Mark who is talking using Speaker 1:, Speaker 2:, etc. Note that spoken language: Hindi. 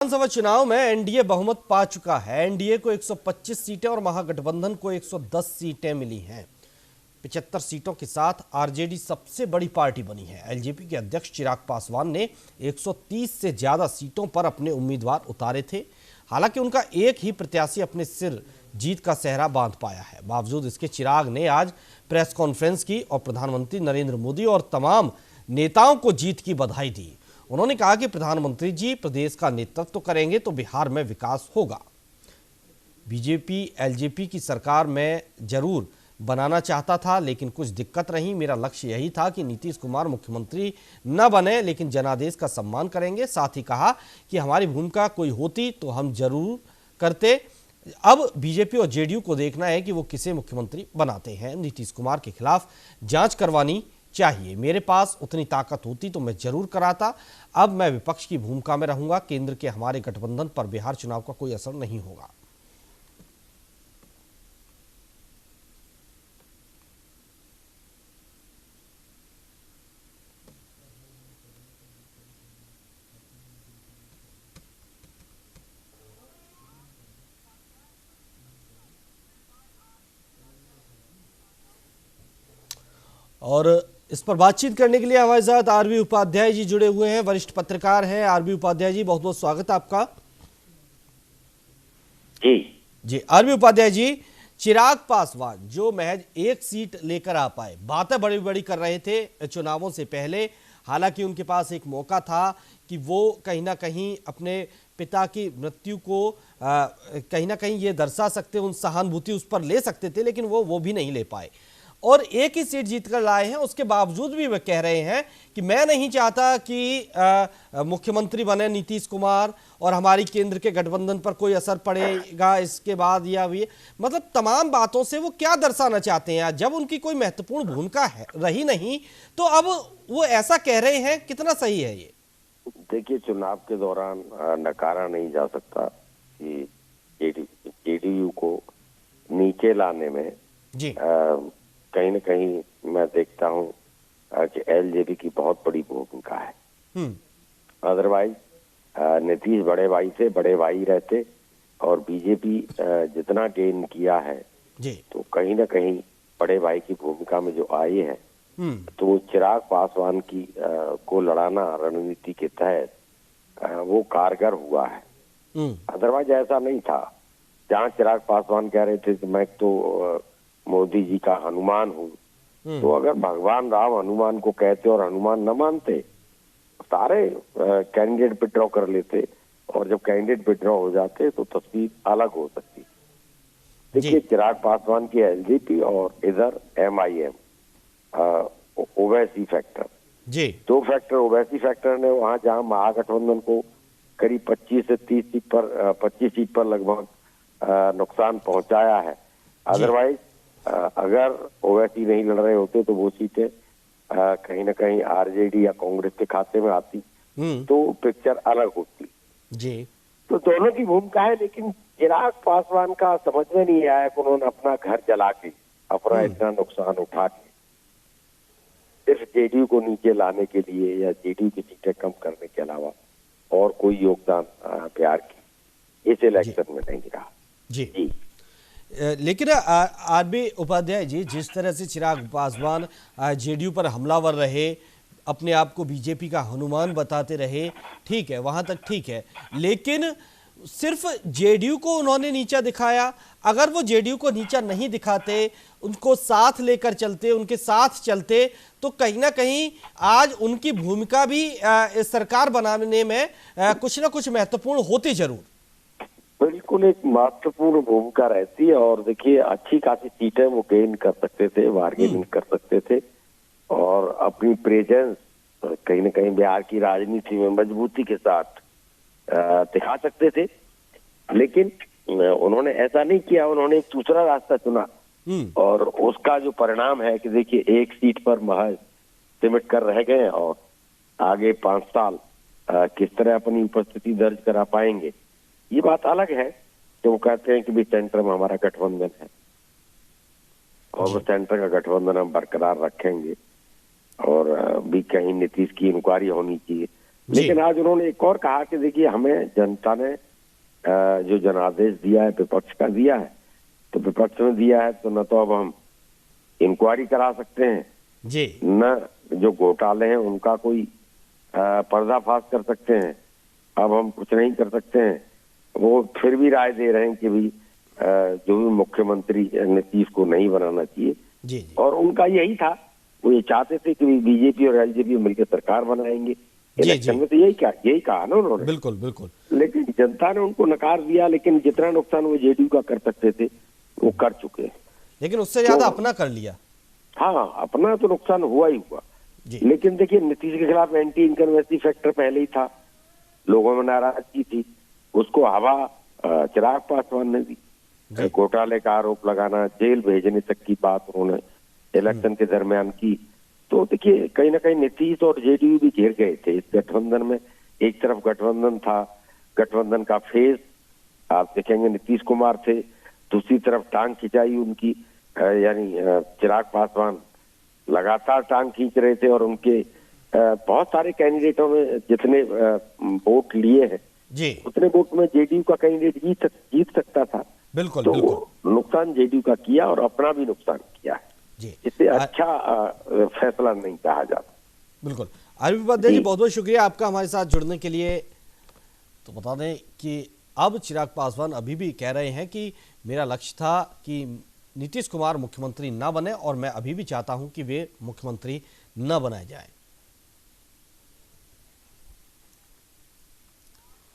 Speaker 1: विधानसभा चुनाव में एनडीए बहुमत पा चुका है। एनडीए को 125 सीटें और महागठबंधन को 110 सीटें मिली हैं। 75 सीटों के साथ आरजेडी सबसे बड़ी पार्टी बनी है। एलजेपी के अध्यक्ष चिराग पासवान ने 130 से ज्यादा सीटों पर अपने उम्मीदवार उतारे थे। हालांकि उनका एक ही प्रत्याशी अपने सिर जीत का सेहरा बांध पाया है। बावजूद इसके चिराग ने आज प्रेस कॉन्फ्रेंस की और प्रधानमंत्री नरेंद्र मोदी और तमाम नेताओं को जीत की बधाई दी। उन्होंने कहा कि प्रधानमंत्री जी प्रदेश का नेतृत्व करेंगे तो बिहार में विकास होगा। बीजेपी एलजेपी की सरकार में जरूर बनाना चाहता था, लेकिन कुछ दिक्कत रही। मेरा लक्ष्य यही था कि नीतीश कुमार मुख्यमंत्री न बने, लेकिन जनादेश का सम्मान करेंगे। साथ ही कहा कि हमारी भूमिका कोई होती तो हम जरूर करते। अब बीजेपी और जेडीयू को देखना है कि वो किसे मुख्यमंत्री बनाते हैं। नीतीश कुमार के खिलाफ जांच करवानी चाहिए। मेरे पास उतनी ताकत होती तो मैं जरूर कराता। अब मैं विपक्ष की भूमिका में रहूंगा। केंद्र के हमारे गठबंधन पर बिहार चुनाव का कोई असर नहीं होगा। और इस पर बातचीत करने के लिए हमारे साथ आरबी उपाध्याय जी जुड़े हुए हैं, वरिष्ठ पत्रकार हैं। आरबी उपाध्याय जी, बहुत बहुत स्वागत है आपका। जी आरबी उपाध्याय जी, चिराग पासवान जो महज एक सीट लेकर आ पाए, बातें बड़ी बड़ी कर रहे थे चुनावों से पहले। हालांकि उनके पास एक मौका था कि वो कहीं ना कहीं अपने पिता की मृत्यु को कहीं ना कहीं ये दर्शा सकते, उन सहानुभूति उस पर ले सकते थे, लेकिन वो भी नहीं ले पाए और एक ही सीट जीतकर लाए हैं। उसके बावजूद भी वे कह रहे हैं कि मैं नहीं चाहता कि मुख्यमंत्री बने नीतीश कुमार और हमारी केंद्र के गठबंधन पर कोई असर पड़ेगा इसके बाद, या भी मतलब तमाम बातों से वो क्या दर्शाना चाहते हैं। जब उनकी कोई महत्वपूर्ण भूमिका है रही नहीं तो अब वो ऐसा कह रहे हैं, कितना सही है ये?
Speaker 2: देखिए, चुनाव के दौरान नकारा नहीं जा सकता कि जेडीयू को नीचे लाने में
Speaker 1: जी
Speaker 2: कहीं न कहीं मैं देखता हूं कि एलजेपी की बहुत बड़ी भूमिका है। अदरवाइज नीतीश बड़े भाई से बड़े भाई रहते और बीजेपी जितना गेन किया है
Speaker 1: जी,
Speaker 2: तो कहीं न कहीं बड़े भाई की भूमिका में जो आई है तो चिराग पासवान की को लड़ाना रणनीति के तहत वो कारगर हुआ है। अदरवाइज ऐसा नहीं था। जहाँ चिराग पासवान कह रहे थे कि मैं तो मोदी जी का हनुमान हूँ, तो अगर भगवान राम हनुमान को कहते और हनुमान न मानते, सारे कैंडिडेट विड्रॉ कर लेते और जब कैंडिडेट विड्रॉ हो जाते तो तस्वीर अलग हो सकती। देखिए, चिराग पासवान की एलजेपी और इधर एमआईएम ओवैसी फैक्टर,
Speaker 1: जी
Speaker 2: दो फैक्टर। ओवैसी फैक्टर ने वहां जहां महागठबंधन को करीब 25 से 30 सीट पर 25 सीट पर लगभग नुकसान पहुंचाया है। अदरवाइज अगर ओवैसी नहीं लड़ रहे होते तो वो सीटें कहीं ना कहीं आरजेडी या कांग्रेस के खाते में आती तो पिक्चर अलग होती।
Speaker 1: जी,
Speaker 2: तो दोनों की भूमिका है, लेकिन चिराग पासवान का समझ में नहीं आया कि उन्होंने अपना घर जला के, अपना इतना नुकसान उठा के सिर्फ जेडीयू को नीचे लाने के लिए या जेडीयू की सीटें कम करने के अलावा और कोई योगदान बिहार की इस इलेक्शन में नहीं रहा।
Speaker 1: जी। लेकिन आरबी उपाध्याय जी, जिस तरह से चिराग पासवान जेडीयू पर हमलावर रहे, अपने आप को बीजेपी का हनुमान बताते रहे, ठीक है, वहां तक ठीक है, लेकिन सिर्फ जेडीयू को उन्होंने नीचा दिखाया। अगर वो जेडीयू को नीचा नहीं दिखाते, उनको साथ लेकर चलते, उनके साथ चलते, तो कहीं ना कहीं आज उनकी भूमिका भी सरकार बनाने में कुछ ना कुछ महत्वपूर्ण होती जरूर।
Speaker 2: बिल्कुल एक महत्वपूर्ण भूमिका रहती है। और देखिए, अच्छी खासी सीटें वो गेन कर सकते थे, बार्गेनिंग कर सकते थे और अपनी प्रेजेंस कहीं न कहीं बिहार की राजनीति में मजबूती के साथ दिखा सकते थे, लेकिन उन्होंने ऐसा नहीं किया। उन्होंने एक दूसरा रास्ता चुना और उसका जो परिणाम है कि देखिए, एक सीट पर महज सिमट कर रह गए और आगे 5 साल किस तरह अपनी उपस्थिति दर्ज करा पाएंगे, ये बात अलग है। तो वो कहते हैं कि भी सेंटर में हमारा गठबंधन है और वो सेंटर का गठबंधन हम बरकरार रखेंगे और भी कहीं नीतीश की इंक्वायरी होनी चाहिए।
Speaker 1: जी।
Speaker 2: लेकिन आज उन्होंने एक और कहा कि देखिए हमें जनता ने जो जनादेश दिया है, विपक्ष का दिया है, तो विपक्ष में दिया है तो न तो अब हम इंक्वायरी करा सकते हैं,
Speaker 1: जी
Speaker 2: न जो घोटाले हैं उनका कोई पर्दाफाश कर सकते हैं, अब हम कुछ नहीं कर सकते हैं। वो फिर भी राय दे रहे हैं कि भी जो भी मुख्यमंत्री नीतीश को नहीं बनाना चाहिए,
Speaker 1: जी जी
Speaker 2: और उनका यही था, वो ये चाहते थे कि बीजेपी और एलजेपी मिलकर सरकार बनाएंगे।
Speaker 1: जी,
Speaker 2: इलेक्शन
Speaker 1: जी।
Speaker 2: में तो यही कहा ना उन्होंने,
Speaker 1: बिल्कुल बिल्कुल।
Speaker 2: लेकिन जनता ने उनको नकार दिया। लेकिन जितना नुकसान वो जेडीयू का कर सकते थे वो कर चुके हैं।
Speaker 1: लेकिन उससे ज्यादा
Speaker 2: तो-
Speaker 1: अपना कर लिया।
Speaker 2: हाँ, अपना तो नुकसान हुआ ही हुआ।
Speaker 1: जी
Speaker 2: लेकिन देखिए नीतीश के खिलाफ एंटी इनकम्बेंसी फैक्टर पहले ही था, लोगों में नाराजगी थी, उसको हवा चिराग पासवान ने दी।
Speaker 1: जी।
Speaker 2: घोटाले का आरोप लगाना, जेल भेजने तक की बात उन्होंने इलेक्शन के दरमियान की। तो देखिए कहीं ना कहीं नीतीश और जेडीयू भी घिर गए थे इस गठबंधन में। एक तरफ गठबंधन था, गठबंधन का फेस आप देखेंगे नीतीश कुमार थे, दूसरी तरफ टांग खिंचाई उनकी यानी चिराग पासवान लगातार टांग खींच रहे थे, और उनके बहुत सारे कैंडिडेटों में जितने वोट लिए हैं
Speaker 1: जी
Speaker 2: उतने वोट में जेडीयू का कैंडिडेट जीत सकता था।
Speaker 1: बिल्कुल
Speaker 2: तो
Speaker 1: बिल्कुल।
Speaker 2: नुकसान जेडीयू का किया और अपना भी नुकसान किया है।
Speaker 1: जी
Speaker 2: इससे अच्छा फैसला नहीं कहा जाता।
Speaker 1: बिल्कुल। आरबी उपाध्याय जी,
Speaker 2: जी।
Speaker 1: बहुत बहुत शुक्रिया आपका हमारे साथ जुड़ने के लिए। तो बता दें कि अब चिराग पासवान अभी भी कह रहे हैं कि मेरा लक्ष्य था कि नीतीश कुमार मुख्यमंत्री ना बने, और मैं अभी भी चाहता हूं कि वे मुख्यमंत्री न बनाए जाएं।